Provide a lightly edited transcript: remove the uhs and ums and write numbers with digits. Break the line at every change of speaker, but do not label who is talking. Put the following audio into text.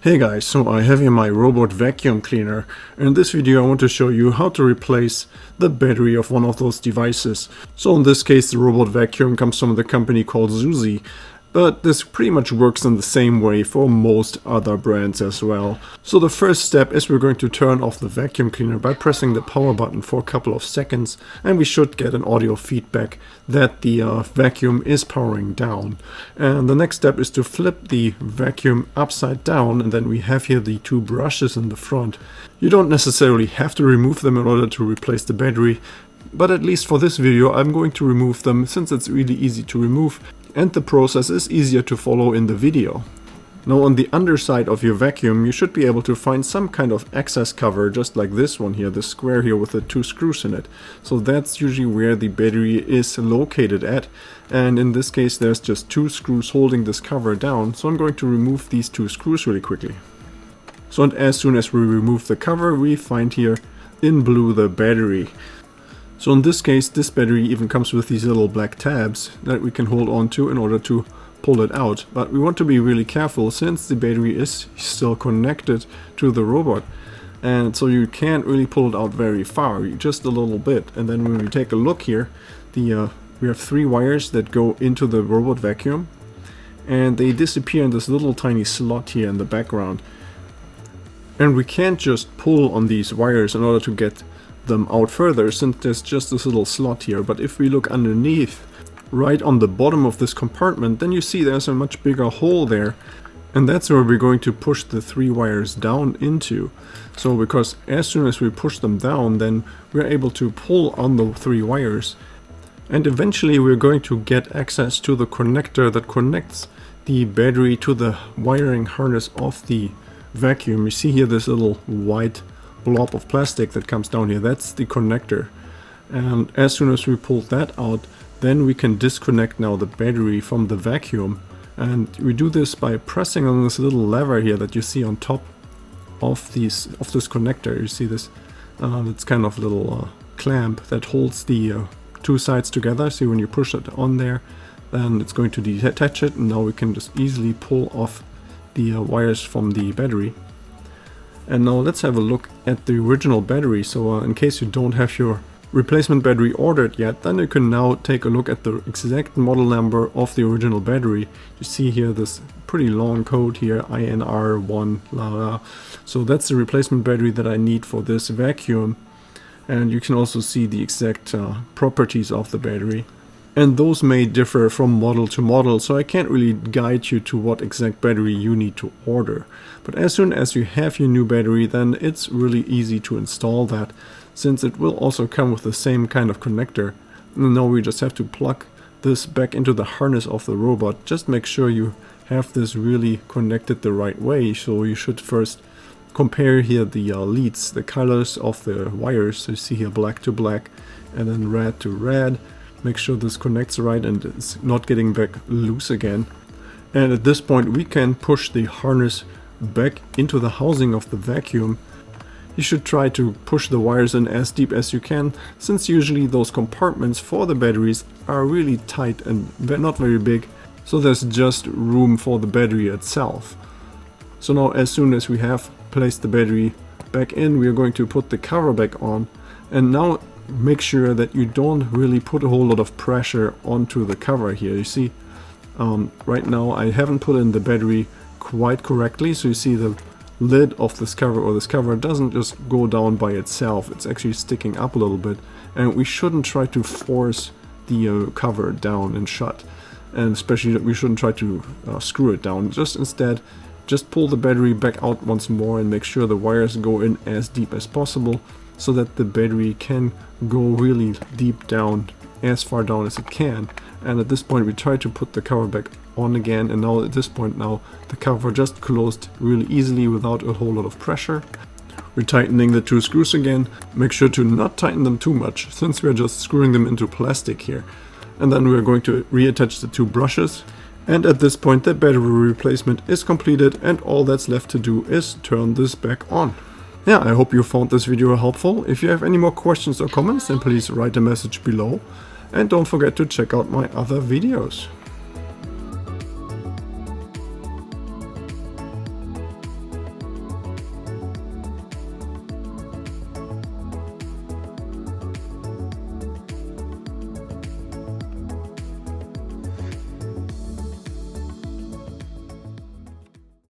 Hey guys, so I have here my robot vacuum cleaner. In this video I want to show you how to replace the battery of one of those devices. So in this case the robot vacuum comes from the company called Zuzi, but this pretty much works in the same way for most other brands as well. So the first step is we're going to turn off the vacuum cleaner by pressing the power button for a couple of seconds, and we should get an audio feedback that the vacuum is powering down. And the next step is to flip the vacuum upside down, and then we have here the two brushes in the front. You don't necessarily have to remove them in order to replace the battery, but at least for this video I'm going to remove them since it's really easy to remove and the process is easier to follow in the video. Now on the underside of your vacuum you should be able to find some kind of access cover, just like this one here, the square here with the two screws in it. So that's usually where the battery is located at, and in this case there's just two screws holding this cover down, so I'm going to remove these two screws really quickly. So and as soon as we remove the cover we find here in blue the battery. So in this case, this battery even comes with these little black tabs that we can hold on to in order to pull it out. But we want to be really careful since the battery is still connected to the robot. And so you can't really pull it out very far, just a little bit. And then when we take a look here, we have three wires that go into the robot vacuum. And they disappear in this little tiny slot here in the background. And we can't just pull on these wires in order to get them out further, since there's just this little slot here. But if we look underneath, right on the bottom of this compartment, then you see there's a much bigger hole there, and that's where we're going to push the three wires down into. So because as soon as we push them down, then we're able to pull on the three wires, and eventually we're going to get access to the connector that connects the battery to the wiring harness of the vacuum. You see here this little white blob of plastic that comes down here, that's the connector. And as soon as we pull that out, then we can disconnect now the battery from the vacuum. And we do this by pressing on this little lever here that you see on top of this connector. You see this, it's kind of a little clamp that holds the two sides together. See, when you push it on there, then it's going to detach it, and now we can just easily pull off the wires from the battery. And now let's have a look at the original battery. So in case you don't have your replacement battery ordered yet, then you can now take a look at the exact model number of the original battery. You see here this pretty long code here, INR1, la la. So that's the replacement battery that I need for this vacuum. And you can also see the exact properties of the battery. And those may differ from model to model, so I can't really guide you to what exact battery you need to order. But as soon as you have your new battery, then it's really easy to install that, since it will also come with the same kind of connector. And now we just have to plug this back into the harness of the robot. Just make sure you have this really connected the right way. So you should first compare here the leads, the colors of the wires. So you see here black to black and then red to red. Make sure this connects right and it's not getting back loose again. And at this point we can push the harness back into the housing of the vacuum. You should try to push the wires in as deep as you can, since usually those compartments for the batteries are really tight and not very big, so there's just room for the battery itself. So now as soon as we have placed the battery back in, we are going to put the cover back on. And now make sure that you don't really put a whole lot of pressure onto the cover here. You see, right now I haven't put in the battery quite correctly, so you see the lid of this cover, or this cover, doesn't just go down by itself. It's actually sticking up a little bit, and we shouldn't try to force the cover down and shut, and especially that we shouldn't try to screw it down. Instead just pull the battery back out once more and make sure the wires go in as deep as possible, so that the battery can go really deep down, as far down as it can. And at this point we try to put the cover back on again, and now at this point now the cover just closed really easily without a whole lot of pressure. We're tightening the two screws again. Make sure to not tighten them too much, since we're just screwing them into plastic here. And then we're going to reattach the two brushes. And at this point the battery replacement is completed, and all that's left to do is turn this back on. Yeah, I hope you found this video helpful. If you have any more questions or comments, then please write a message below. And don't forget to check out my other videos.